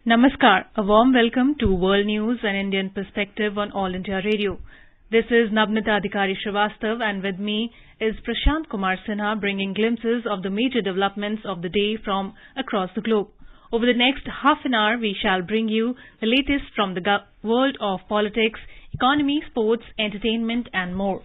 Namaskar, a warm welcome to World News and Indian Perspective on All India Radio. This is Nabnita Adhikari Srivastav and with me is Prashant Kumar Sinha bringing glimpses of the major developments of the day from across the globe. Over the next half an hour, we shall bring you the latest from the world of politics, economy, sports, entertainment and more.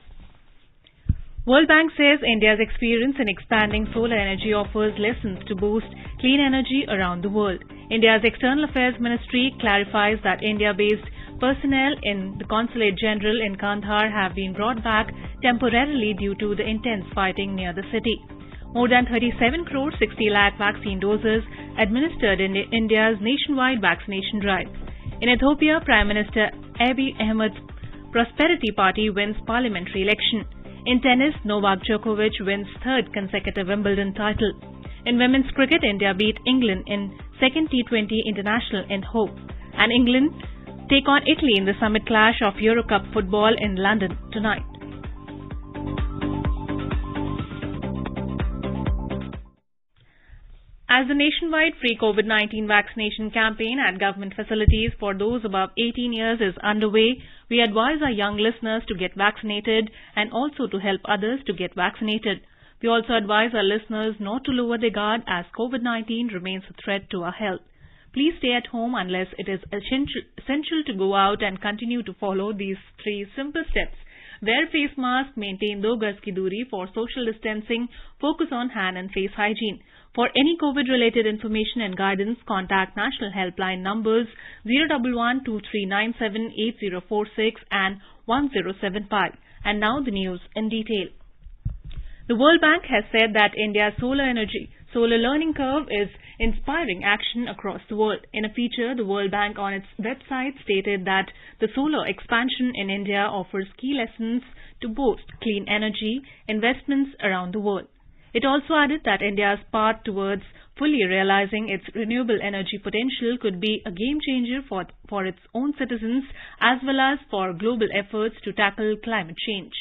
World Bank says India's experience in expanding solar energy offers lessons to boost clean energy around the world. India's External Affairs Ministry clarifies that India-based personnel in the Consulate General in Kandahar have been brought back temporarily due to the intense fighting near the city. More than 37 crore 60 lakh vaccine doses administered in India's nationwide vaccination drive. In Ethiopia, Prime Minister Abiy Ahmed's Prosperity Party wins parliamentary election. In tennis, Novak Djokovic wins third consecutive Wimbledon title. In women's cricket, India beat England in second T20 International in Hope. And England take on Italy in the summit clash of Euro Cup football in London tonight. As the nationwide free COVID-19 vaccination campaign at government facilities for those above 18 years is underway, we advise our young listeners to get vaccinated and also to help others to get vaccinated. We also advise our listeners not to lower their guard as COVID-19 remains a threat to our health. Please stay at home unless it is essential to go out and continue to follow these three simple steps. Wear face mask, maintain 2 gaz ki duri for social distancing, focus on hand and face hygiene. For any COVID-related information and guidance, contact national helpline numbers 011-2397-8046 and 1075. And now the news in detail. The World Bank has said that India's solar learning curve is inspiring action across the world. In a feature, the World Bank on its website stated that the solar expansion in India offers key lessons to boost clean energy investments around the world. It also added that India's path towards fully realizing its renewable energy potential could be a game changer for its own citizens as well as for global efforts to tackle climate change.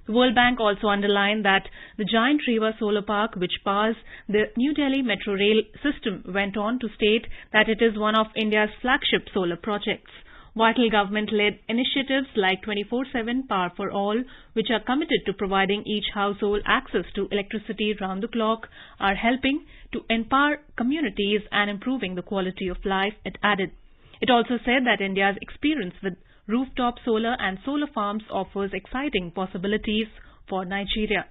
The World Bank also underlined that the giant Rewa Solar Park, which powers the New Delhi Metro Rail system, went on to state that it is one of India's flagship solar projects. Vital government-led initiatives like 24/7 Power for All, which are committed to providing each household access to electricity round the clock, are helping to empower communities and improving the quality of life, it added. It also said that India's experience with rooftop solar and solar farms offers exciting possibilities for Nigeria.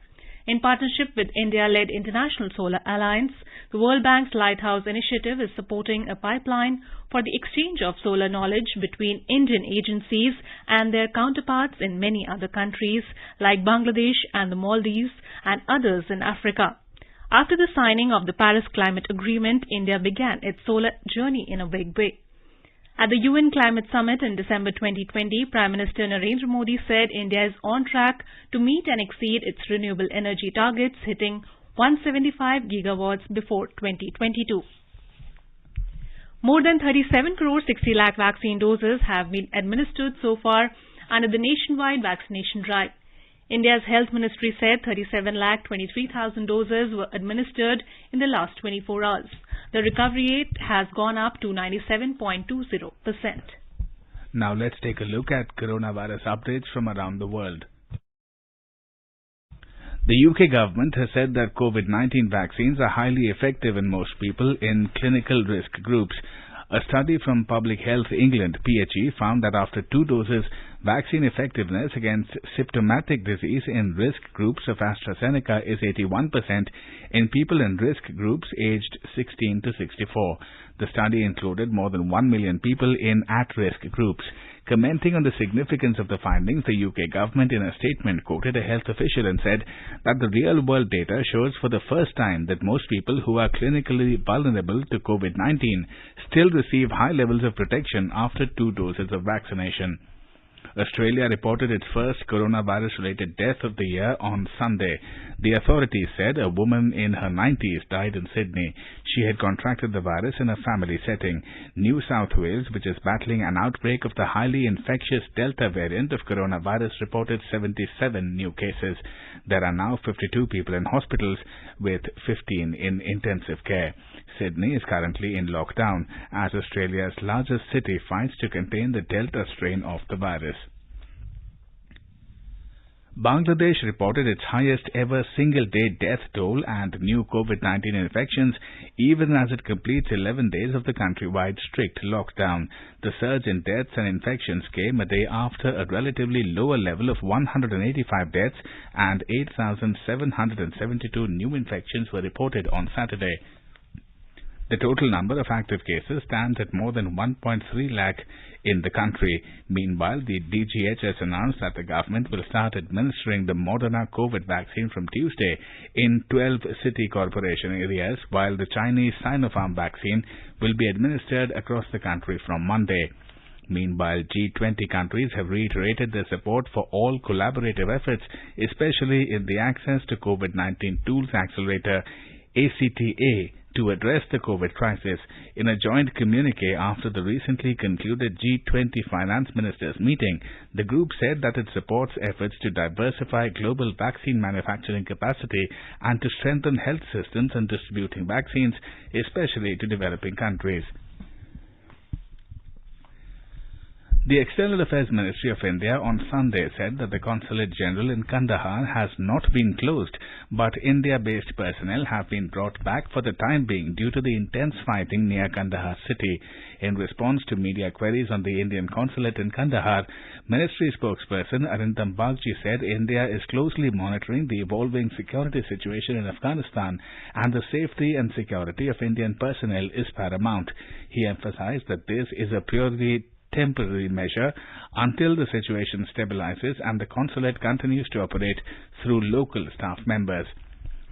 In partnership with India-led International Solar Alliance, the World Bank's Lighthouse Initiative is supporting a pipeline for the exchange of solar knowledge between Indian agencies and their counterparts in many other countries like Bangladesh and the Maldives and others in Africa. After the signing of the Paris Climate Agreement, India began its solar journey in a big way. At the UN Climate Summit in December 2020, Prime Minister Narendra Modi said India is on track to meet and exceed its renewable energy targets, hitting 175 gigawatts before 2022. More than 37 crore 60 lakh vaccine doses have been administered so far under the nationwide vaccination drive. India's Health Ministry said 37,23,000 doses were administered in the last 24 hours. The recovery rate has gone up to 97.20%. Now let's take a look at coronavirus updates from around the world. The UK government has said that COVID-19 vaccines are highly effective in most people in clinical risk groups. A study from Public Health England, PHE, found that after 2 doses, vaccine effectiveness against symptomatic disease in risk groups of AstraZeneca is 81% in people in risk groups aged 16 to 64. The study included more than 1 million people in at-risk groups. Commenting on the significance of the findings, the UK government in a statement quoted a health official and said that the real-world data shows for the first time that most people who are clinically vulnerable to COVID-19 still receive high levels of protection after 2 doses of vaccination. Australia reported its first coronavirus-related death of the year on Sunday. The authorities said a woman in her 90s died in Sydney. She had contracted the virus in a family setting. New South Wales, which is battling an outbreak of the highly infectious Delta variant of coronavirus, reported 77 new cases. There are now 52 people in hospitals, with 15 in intensive care. Sydney is currently in lockdown as Australia's largest city fights to contain the Delta strain of the virus. Bangladesh reported its highest ever single-day death toll and new COVID-19 infections even as it completes 11 days of the countrywide strict lockdown. The surge in deaths and infections came a day after a relatively lower level of 185 deaths and 8,772 new infections were reported on Saturday. The total number of active cases stands at more than 1.3 lakh in the country. Meanwhile, the DGHS announced that the government will start administering the Moderna COVID vaccine from Tuesday in 12 city corporation areas, while the Chinese Sinopharm vaccine will be administered across the country from Monday. Meanwhile, G20 countries have reiterated their support for all collaborative efforts, especially in the Access to COVID-19 Tools Accelerator ACTA, to address the COVID crisis. In a joint communique after the recently concluded G20 finance ministers meeting, the group said that it supports efforts to diversify global vaccine manufacturing capacity and to strengthen health systems and distributing vaccines, especially to developing countries. The External Affairs Ministry of India on Sunday said that the Consulate General in Kandahar has not been closed, but India-based personnel have been brought back for the time being due to the intense fighting near Kandahar city. In response to media queries on the Indian Consulate in Kandahar, Ministry spokesperson Arindam Bagchi said India is closely monitoring the evolving security situation in Afghanistan and the safety and security of Indian personnel is paramount. He emphasized that this is a purely temporary measure until the situation stabilizes and the consulate continues to operate through local staff members.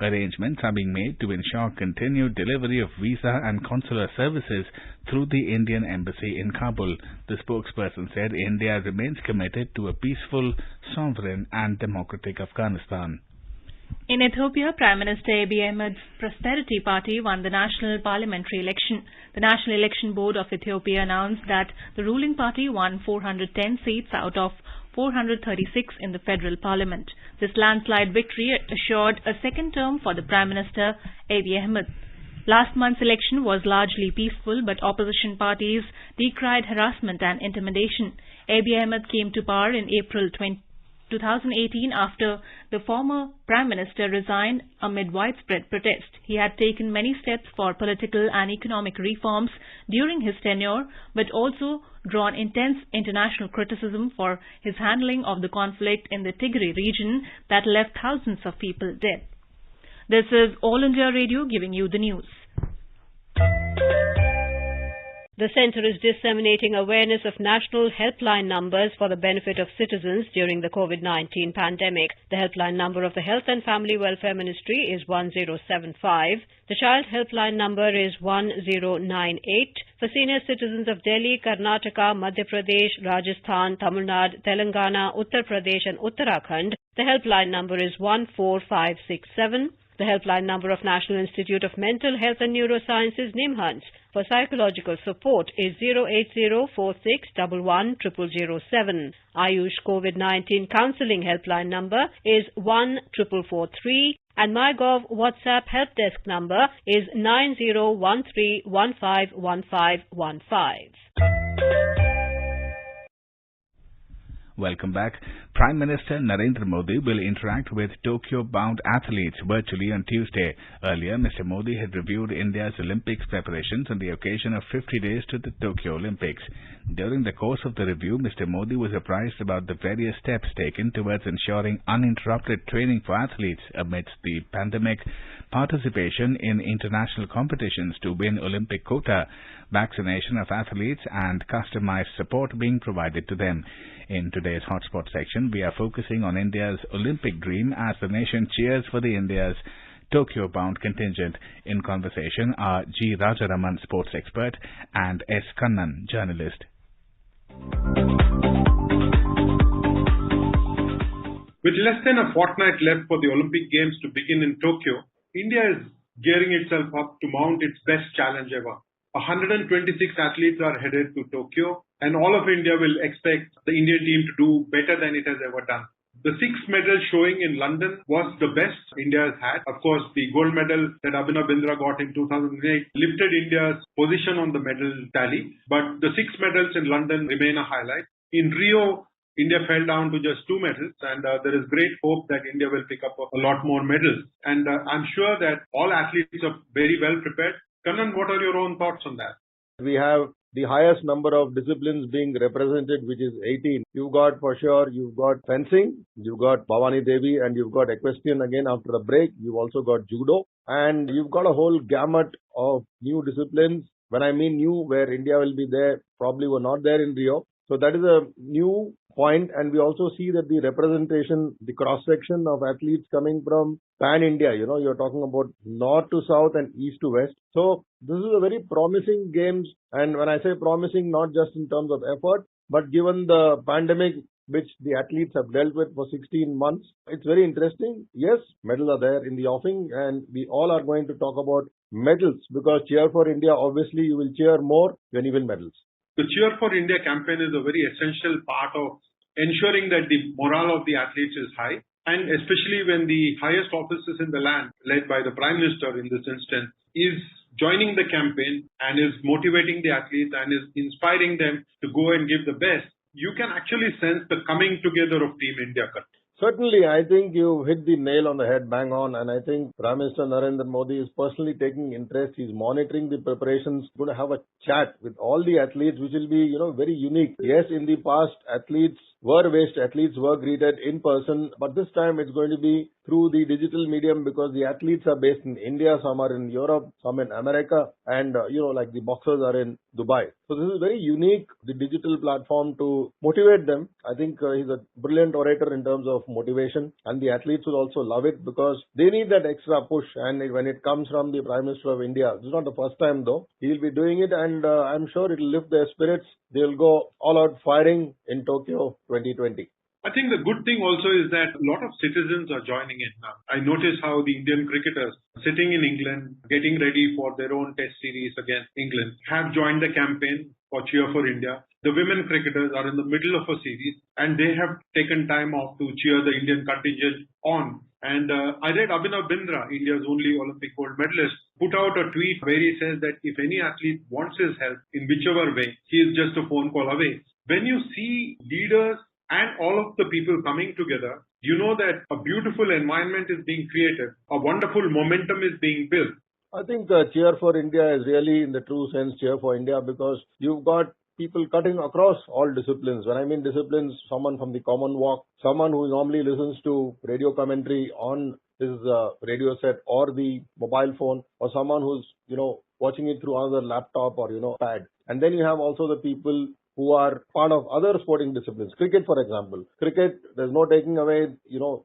Arrangements are being made to ensure continued delivery of visa and consular services through the Indian Embassy in Kabul. The spokesperson said India remains committed to a peaceful, sovereign and democratic Afghanistan. In Ethiopia, Prime Minister Abiy Ahmed's Prosperity Party won the national parliamentary election. The National Election Board of Ethiopia announced that the ruling party won 410 seats out of 436 in the federal parliament. This landslide victory assured a second term for the Prime Minister Abiy Ahmed. Last month's election was largely peaceful, but opposition parties decried harassment and intimidation. Abiy Ahmed came to power in April 2018 after the former Prime Minister resigned amid widespread protest. He had taken many steps for political and economic reforms during his tenure, but also drawn intense international criticism for his handling of the conflict in the Tigray region that left thousands of people dead. This is All India Radio giving you the news. The centre is disseminating awareness of national helpline numbers for the benefit of citizens during the COVID-19 pandemic. The helpline number of the Health and Family Welfare Ministry is 1075. The child helpline number is 1098. For senior citizens of Delhi, Karnataka, Madhya Pradesh, Rajasthan, Tamil Nadu, Telangana, Uttar Pradesh and Uttarakhand, the helpline number is 14567. The helpline number of National Institute of Mental Health and Neurosciences, NIMHANS, for psychological support is 08046110007. Ayush COVID-19 Counselling helpline number is 14443 and MyGov WhatsApp help desk number is 9013151515. Welcome back. Prime Minister Narendra Modi will interact with Tokyo-bound athletes virtually on Tuesday. Earlier, Mr. Modi had reviewed India's Olympics preparations on the occasion of 50 days to the Tokyo Olympics. During the course of the review, Mr. Modi was apprised about the various steps taken towards ensuring uninterrupted training for athletes amidst the pandemic, participation in international competitions to win Olympic quota, vaccination of athletes and customized support being provided to them. In today's Hotspot section, we are focusing on India's Olympic dream as the nation cheers for the India's Tokyo-bound contingent. In conversation are G. Rajaraman, sports expert, and S. Kannan, journalist. With less than a fortnight left for the Olympic Games to begin in Tokyo, India is gearing itself up to mount its best challenge ever. 126 athletes are headed to Tokyo, and all of India will expect the Indian team to do better than it has ever done. The 6 medals showing in London was the best India has had. Of course, the gold medal that Abhinav Bindra got in 2008 lifted India's position on the medal tally, but the 6 medals in London remain a highlight. In Rio, India fell down to just 2 medals, and there is great hope that India will pick up a lot more medals. And I'm sure that all athletes are very well prepared. Kannan, what are your own thoughts on that? We have the highest number of disciplines being represented, which is 18. You've got fencing, you've got Bhavani Devi, and you've got equestrian again after a break. You've also got judo, and you've got a whole gamut of new disciplines. When I mean new, where India will be there, probably were not there in Rio. So that is a new point, and we also see that the representation, the cross-section of athletes coming from pan-India, you're talking about north to south and east to west. So this is a very promising games, and when I say promising, not just in terms of effort, but given the pandemic which the athletes have dealt with for 16 months, it's very interesting. Yes, medals are there in the offing, and we all are going to talk about medals, because Cheer for India, obviously you will cheer more when you win medals. The Cheer for India campaign is a very essential part of ensuring that the morale of the athletes is high, and especially when the highest offices in the land, led by the Prime Minister in this instance, is joining the campaign and is motivating the athletes and is inspiring them to go and give the best. You can actually sense the coming together of Team India. Certainly, I think you hit the nail on the head, bang on, and I think Prime Minister Narendra Modi is personally taking interest. He's monitoring the preparations, going to have a chat with all the athletes, which will be, very unique. Yes, in the past, athletes were greeted in person, but this time it's going to be through the digital medium, because the athletes are based in India, some are in Europe, some in America, and like the boxers are in Dubai. So this is very unique, the digital platform to motivate them. I think he's a brilliant orator in terms of motivation, and the athletes will also love it, because they need that extra push, and when it comes from the Prime Minister of India, this is not the first time though, he'll be doing it, and I'm sure it'll lift their spirits. They'll go all out firing in Tokyo 2020. I think the good thing also is that a lot of citizens are joining in now. I notice how the Indian cricketers sitting in England, getting ready for their own test series against England, have joined the campaign for Cheer for India. The women cricketers are in the middle of a series, and they have taken time off to cheer the Indian contingent on. And I read Abhinav Bindra, India's only Olympic gold medalist, put out a tweet where he says that if any athlete wants his help in whichever way, he is just a phone call away. When you see leaders and all of the people coming together, you know that a beautiful environment is being created. A wonderful momentum is being built. I think Cheer for India is really, in the true sense, Cheer for India, because you've got people cutting across all disciplines. When I mean disciplines, someone from the common walk, someone who normally listens to radio commentary on his radio set or the mobile phone, or someone who's, watching it through another laptop or, pad. And then you have also the people who are part of other sporting disciplines. Cricket, for example. Cricket, there's no taking away,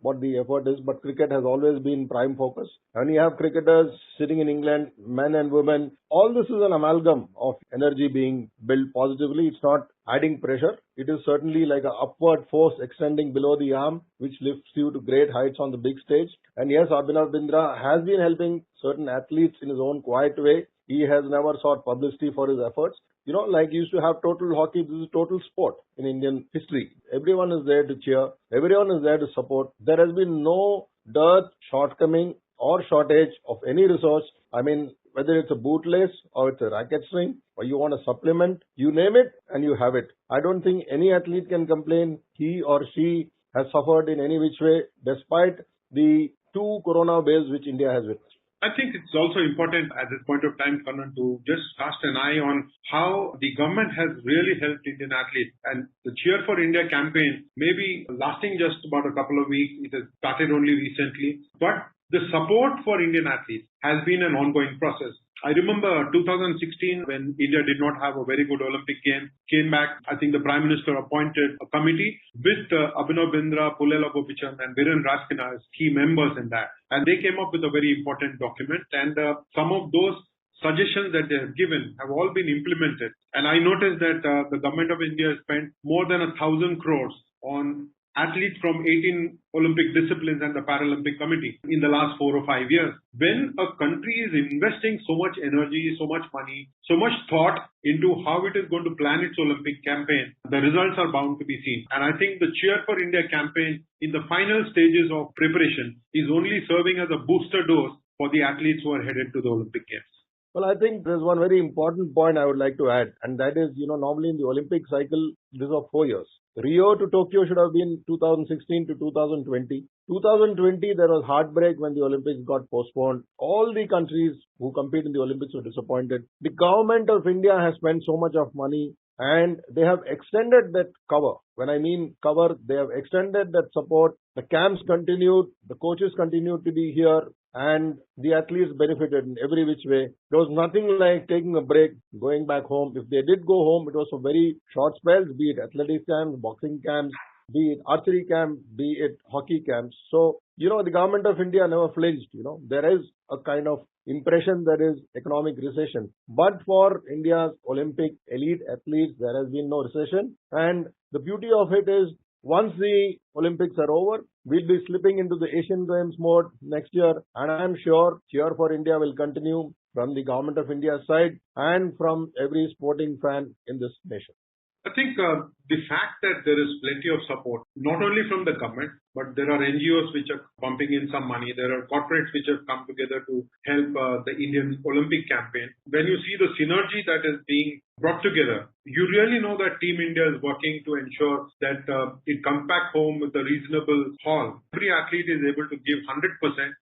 what the effort is, but cricket has always been prime focus. And you have cricketers sitting in England, men and women. All this is an amalgam of energy being built positively. It's not adding pressure. It is certainly like an upward force extending below the arm, which lifts you to great heights on the big stage. And yes, Abhinav Bindra has been helping certain athletes in his own quiet way. He has never sought publicity for his efforts. Like you used to have total hockey, this is total sport in Indian history. Everyone is there to cheer. Everyone is there to support. There has been no dearth, shortcoming or shortage of any resource. I mean, whether it's a bootlace or it's a racket string or you want a supplement, you name it and you have it. I don't think any athlete can complain he or she has suffered in any which way, despite the 2 corona waves which India has witnessed. I think it's also important at this point of time, Kannan, to just cast an eye on how the government has really helped Indian athletes. And the Cheer for India campaign may be lasting just about a couple of weeks. It has started only recently. But the support for Indian athletes has been an ongoing process. I remember 2016 when India did not have a very good Olympic game, came back, I think the Prime Minister appointed a committee with Abhinav Bindra, Pullela Gopichand and Viren Rajkina as key members in that. And they came up with a very important document, and some of those suggestions that they have given have all been implemented. And I noticed that the government of India has spent more than 1,000 crores on athletes from 18 Olympic disciplines and the Paralympic Committee in the last 4 or 5 years. When a country is investing so much energy, so much money, so much thought into how it is going to plan its Olympic campaign, the results are bound to be seen. And I think the Cheer for India campaign in the final stages of preparation is only serving as a booster dose for the athletes who are headed to the Olympic Games. Well, I think there's one very important point I would like to add, and that is, normally in the Olympic cycle, these are 4 years. Rio to Tokyo should have been 2016 to 2020. 2020, there was heartbreak when the Olympics got postponed. All the countries who compete in the Olympics were disappointed. The government of India has spent so much of money and they have extended that cover. When I mean cover, they have extended that support. The camps continued, the coaches continued to be here, and the athletes benefited in every which way. There was nothing like taking a break, going back home. If they did go home, it was for very short spells, be it athletics camps, boxing camps, be it archery camp, be it hockey camps. So, the government of India never flinched. There is a kind of impression there is economic recession. But for India's Olympic elite athletes, there has been no recession. And the beauty of it is, once the Olympics are over, we'll be slipping into the Asian Games mode next year. And I'm sure Cheer for India will continue from the government of India's side and from every sporting fan in this nation. I think the fact that there is plenty of support, not only from the government, but there are NGOs which are pumping in some money. There are corporates which have come together to help the Indian Olympic campaign. When you see the synergy that is being brought together, you really know that Team India is working to ensure that it comes back home with a reasonable haul. Every athlete is able to give 100%,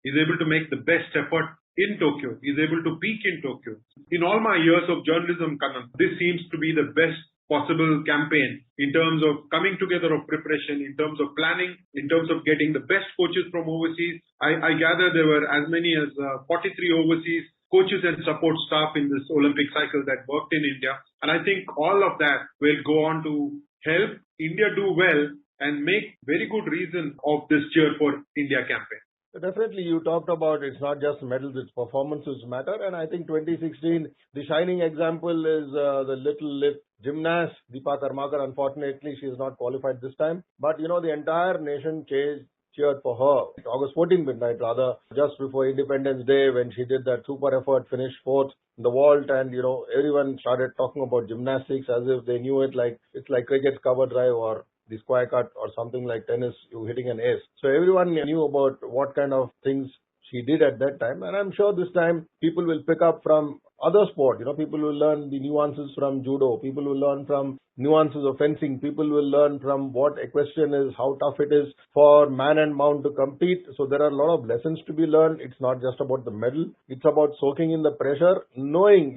is able to make the best effort in Tokyo, is able to peak in Tokyo. In all my years of journalism, Kannan, this seems to be the best possible campaign in terms of coming together of preparation, in terms of planning, in terms of getting the best coaches from overseas. I gather there were as many as 43 overseas coaches and support staff in this Olympic cycle that worked in India. And I think all of that will go on to help India do well and make very good reason of this Cheer for India campaign. Definitely, you talked about it's not just medals, it's performances matter. And I think 2016, the shining example is the little lift gymnast, Deepa Karmakar. Unfortunately, she is not qualified this time. But, the entire nation cheered for her. August 14 midnight, rather, just before Independence Day, when she did that super effort, finished fourth in the vault, and, everyone started talking about gymnastics as if they knew it, like it's like cricket's cover drive or the square cut or something like tennis, you hitting an ace. So everyone knew about what kind of things she did at that time. And I'm sure this time people will pick up from other sport. People will learn the nuances from judo. People will learn from nuances of fencing. People will learn from what equestrian is, how tough it is for man and mount to compete. So there are a lot of lessons to be learned. It's not just about the medal. It's about soaking in the pressure, knowing,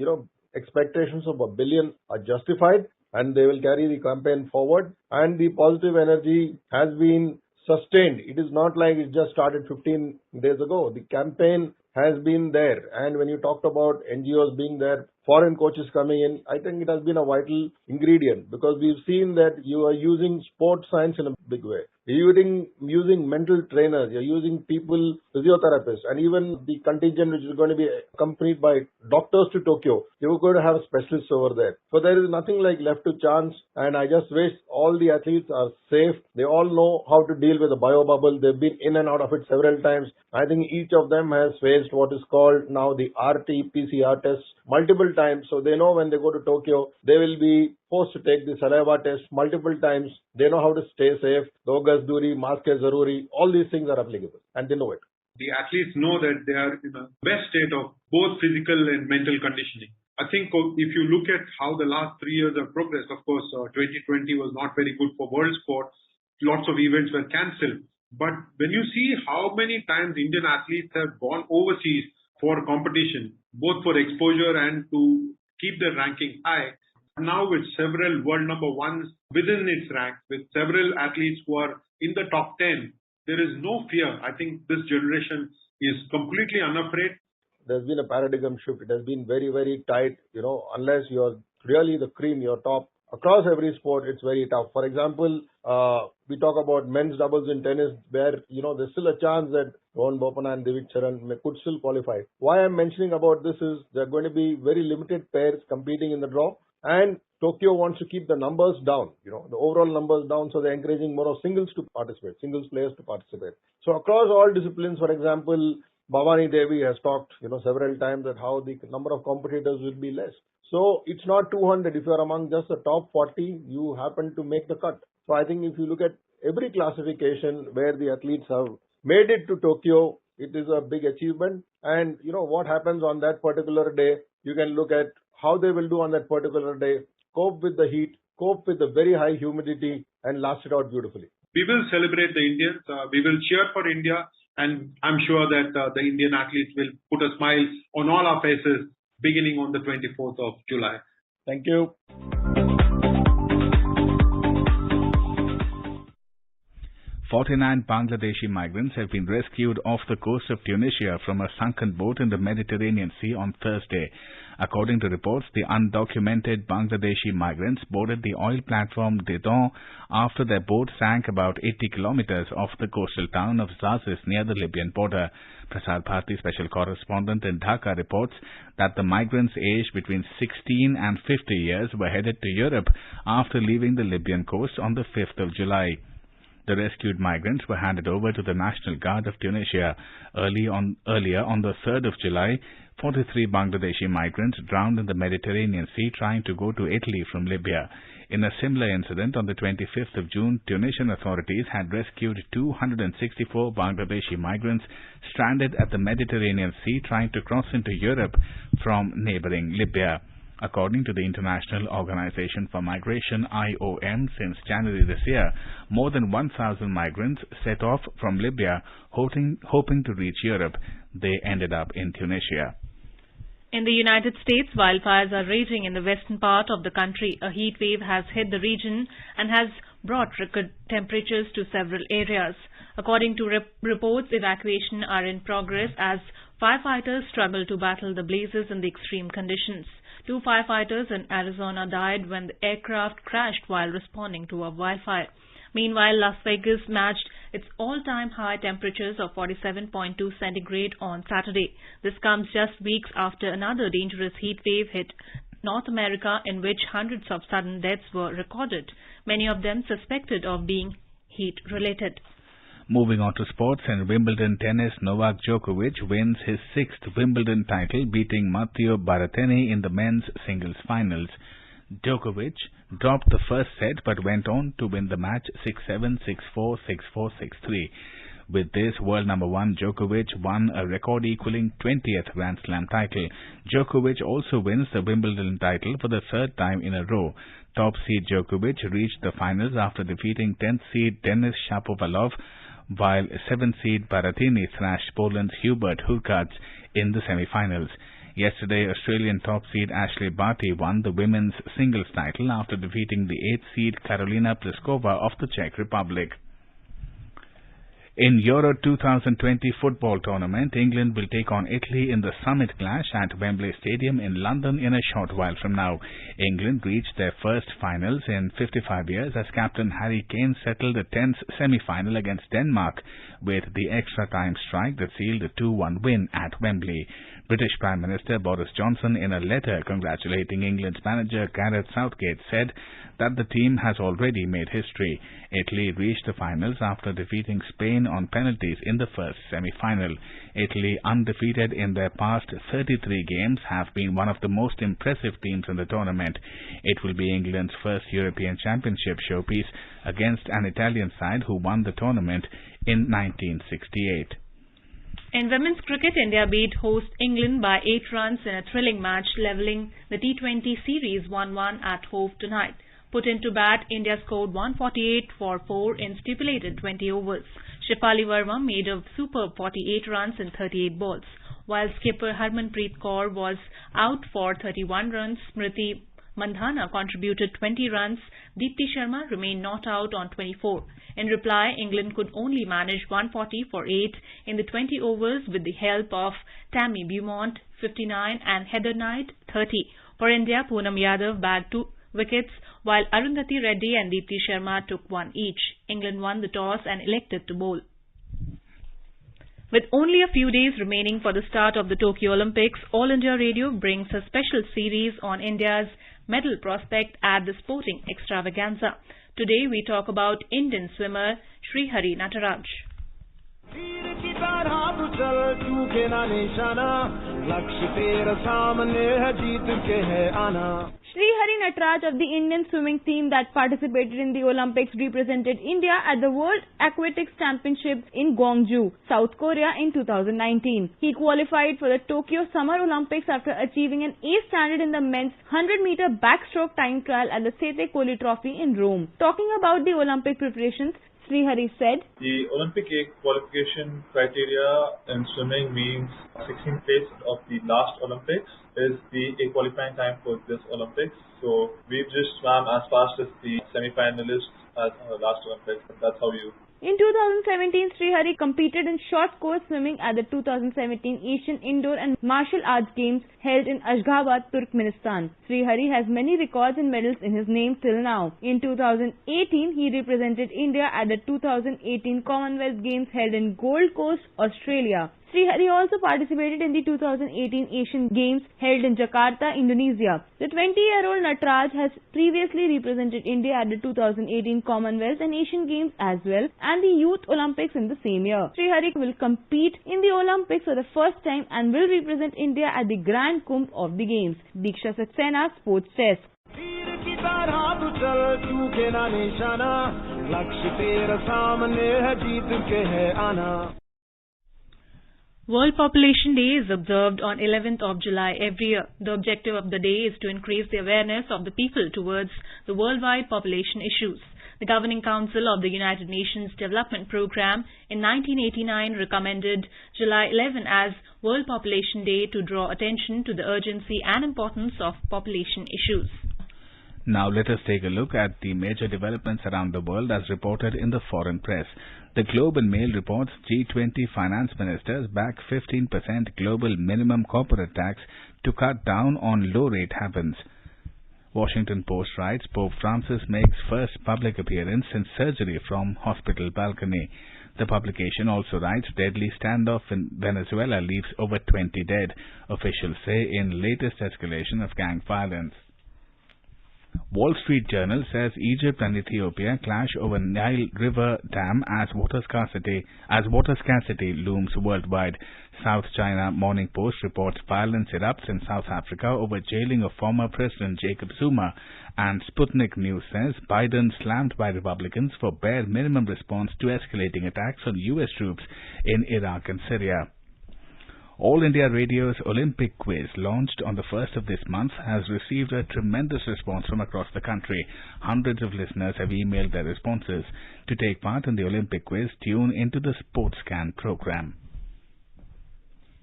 expectations of 1 billion are justified, and they will carry the campaign forward. And the positive energy has been sustained. It is not like it just started 15 days ago. The campaign has been there. And when you talked about NGOs being there, foreign coaches coming in, I think it has been a vital ingredient, because we've seen that you are using sports science in a big way. You're using mental trainers, you're using people, physiotherapists, and even the contingent which is going to be accompanied by doctors to Tokyo. You're going to have specialists over there. So there is nothing like left to chance, and I just wish all the athletes are safe. They all know how to deal with the bio bubble. They've been in and out of it several times. I think each of them has faced what is called now the RT-PCR tests multiple times. So they know when they go to Tokyo, they will be forced to take the saliva test multiple times. They know how to stay safe. Do gas duri, mask hai zaruri. All these things are applicable, and they know it. The athletes know that they are in the best state of both physical and mental conditioning. I think if you look at how the last 3 years have progressed, of course, 2020 was not very good for world sport. Lots of events were cancelled. But when you see how many times Indian athletes have gone overseas for competition, both for exposure and to keep their ranking high, now with several world number ones within its rank, with several athletes who are in the top 10, there is no fear. I think this generation is completely unafraid. There's been a paradigm shift. It has been very, very tight. Unless you're really the cream, you're top. Across every sport, it's very tough. For example, we talk about men's doubles in tennis, where, there's still a chance that Rohan Bopanna and Divic Charan could still qualify. Why I'm mentioning about this is there are going to be very limited pairs competing in the draw. And Tokyo wants to keep the numbers down, the overall numbers down, so they're encouraging more of singles to participate, singles players to participate. So across all disciplines, for example, Bhavani Devi has talked, several times that how the number of competitors will be less. So it's not 200. If you're among just the top 40, you happen to make the cut. So I think if you look at every classification where the athletes have made it to Tokyo, it is a big achievement. And what happens on that particular day, you can look at how they will do on that particular day, cope with the heat, cope with the very high humidity, and last it out beautifully. We will celebrate the Indians. We will cheer for India. And I'm sure that the Indian athletes will put a smile on all our faces beginning on the 24th of July. Thank you. "49 Bangladeshi migrants have been rescued off the coast of Tunisia from a sunken boat in the Mediterranean Sea on Thursday. According to reports, the undocumented Bangladeshi migrants boarded the oil platform Dedon after their boat sank about 80 kilometers off the coastal town of Zazis near the Libyan border. Prasar Bharati special correspondent in Dhaka reports that the migrants aged between 16 and 50 years were headed to Europe after leaving the Libyan coast on the 5th of July. The rescued migrants were handed over to the National Guard of Tunisia. Earlier on the 3rd of July, 43 Bangladeshi migrants drowned in the Mediterranean Sea trying to go to Italy from Libya. In a similar incident on the 25th of June, Tunisian authorities had rescued 264 Bangladeshi migrants stranded at the Mediterranean Sea trying to cross into Europe from neighboring Libya. According to the International Organization for Migration (IOM), since January this year, more than 1,000 migrants set off from Libya hoping to reach Europe. They ended up in Tunisia. In the United States, wildfires are raging in the western part of the country. A heat wave has hit the region and has brought record temperatures to several areas. According to reports, evacuation are in progress as firefighters struggle to battle the blazes in the extreme conditions. 2 firefighters in Arizona died when the aircraft crashed while responding to a wildfire. Meanwhile, Las Vegas matched its all-time high temperatures of 47.2 centigrade on Saturday. This comes just weeks after another dangerous heat wave hit North America, in which hundreds of sudden deaths were recorded, many of them suspected of being heat-related. Moving on to sports, in Wimbledon tennis, Novak Djokovic wins his 6th Wimbledon title, beating Matteo Berrettini in the men's singles finals. Djokovic dropped the first set but went on to win the match 6-7, 6-4, 6-4, 6-3. With this, world number 1 Djokovic won a record-equaling 20th Grand Slam title. Djokovic also wins the Wimbledon title for the 3rd time in a row. Top seed Djokovic reached the finals after defeating 10th seed Denis Shapovalov, while 7th seed Berrettini thrashed Poland's Hubert Hurkacz in the semi-finals. Yesterday, Australian top seed Ashley Barty won the women's singles title after defeating the 8th seed Karolina Pliskova of the Czech Republic. In Euro 2020 football tournament, England will take on Italy in the summit clash at Wembley Stadium in London in a short while from now. England reached their first finals in 55 years as captain Harry Kane settled a tense semi-final against Denmark with the extra time strike that sealed a 2-1 win at Wembley. British Prime Minister Boris Johnson, in a letter congratulating England's manager Gareth Southgate, said that the team has already made history. Italy reached the finals after defeating Spain on penalties in the first semi-final. Italy, undefeated in their past 33 games, have been one of the most impressive teams in the tournament. It will be England's first European Championship showpiece against an Italian side who won the tournament in 1968. In women's cricket, India beat host England by 8 runs in a thrilling match, levelling the T20 series 1-1 at Hove tonight. Put into bat, India scored 148 for 4 in stipulated 20 overs. Shefali Verma made a superb 48 runs in 38 balls, while skipper Harmanpreet Kaur was out for 31 runs. Smriti Mandhana contributed 20 runs. Deepti Sharma remained not out on 24. In reply, England could only manage 140 for 8 in the 20 overs with the help of Tammy Beaumont, 59, and Heather Knight, 30. For India, Poonam Yadav bagged 2 wickets, while Arundhati Reddy and Deepti Sharma took 1 each. England won the toss and elected to bowl. With only a few days remaining for the start of the Tokyo Olympics, All India Radio brings a special series on India's medal prospect at the sporting extravaganza. Today we talk about Indian swimmer Srihari Nataraj. Srihari Nataraj of the Indian swimming team that participated in the Olympics represented India at the World Aquatics Championships in Gwangju, South Korea in 2019. He qualified for the Tokyo Summer Olympics after achieving an A standard in the men's 100-meter backstroke time trial at the Sete Kohli Trophy in Rome. Talking about the Olympic preparations, Srihari said, The Olympic qualification criteria in swimming means 16th place of the last Olympics is the qualifying time for this Olympics. So we've just swam as fast as the semi-finalists at last Olympics. That's how you. In 2017, Srihari competed in short course swimming at the 2017 Asian Indoor and Martial Arts Games held in Ashgabat, Turkmenistan. Srihari has many records and medals in his name till now. In 2018, he represented India at the 2018 Commonwealth Games held in Gold Coast, Australia. Srihari also participated in the 2018 Asian Games held in Jakarta, Indonesia. The 20-year-old Nataraj has previously represented India at the 2018 Commonwealth and Asian Games as well, and the Youth Olympics in the same year. Srihari will compete in the Olympics for the first time and will represent India at the Grand Kumbh of the Games. Diksha Saxena, Sports Desk. World Population Day is observed on 11th of July every year. The objective of the day is to increase the awareness of the people towards the worldwide population issues. The Governing Council of the United Nations Development Programme in 1989 recommended July 11 as World Population Day to draw attention to the urgency and importance of population issues. Now let us take a look at the major developments around the world as reported in the foreign press. The Globe and Mail reports G20 finance ministers back 15% global minimum corporate tax to cut down on low-rate havens. Washington Post writes Pope Francis makes first public appearance since surgery from hospital balcony. The publication also writes deadly standoff in Venezuela leaves over 20 dead, officials say in latest escalation of gang violence. Wall Street Journal says Egypt and Ethiopia clash over Nile River Dam as water scarcity looms worldwide. South China Morning Post reports violence erupts in South Africa over jailing of former President Jacob Zuma, and Sputnik News says Biden slammed by Republicans for bare minimum response to escalating attacks on U.S. troops in Iraq and Syria. All India Radio's Olympic quiz, launched on the 1st of this month, has received a tremendous response from across the country. Hundreds of listeners have emailed their responses. To take part in the Olympic quiz, tune into the SportsCan program.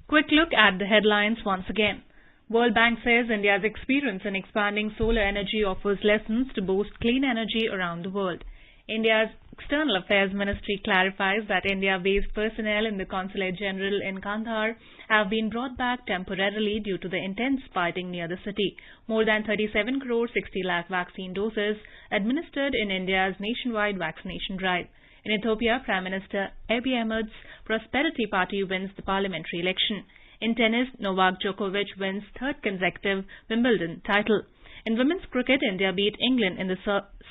Quick look at the headlines once again. World Bank says India's experience in expanding solar energy offers lessons to boost clean energy around the world. India's External Affairs Ministry clarifies that India-based personnel in the Consulate General in Kandahar have been brought back temporarily due to the intense fighting near the city. More than 37 crore 60 lakh vaccine doses administered in India's nationwide vaccination drive. In Ethiopia, Prime Minister Abiy Ahmed's Prosperity Party wins the parliamentary election. In tennis, Novak Djokovic wins third consecutive Wimbledon title. In women's cricket, India beat England in the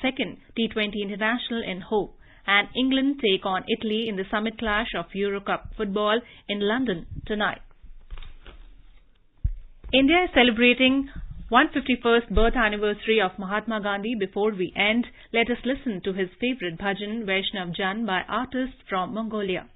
second T20 International in Hove, and England take on Italy in the summit clash of Euro Cup football in London tonight. India is celebrating 151st birth anniversary of Mahatma Gandhi. Before we end, let us listen to his favorite bhajan, Vaishnav Jan, by artists from Mongolia.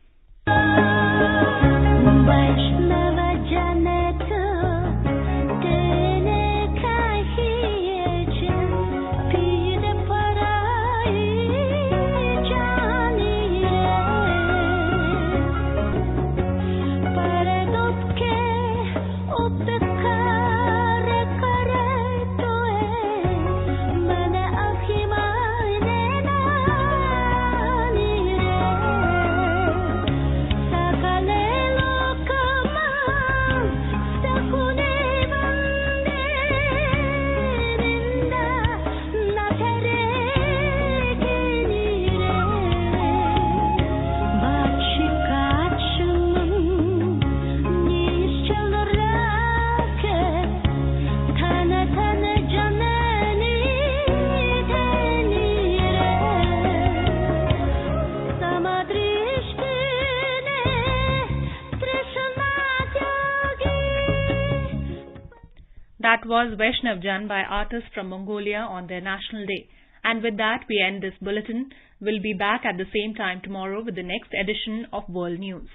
That was Vaishnav Jan by artists from Mongolia on their National Day. And with that, we end this bulletin. We'll be back at the same time tomorrow with the next edition of World News.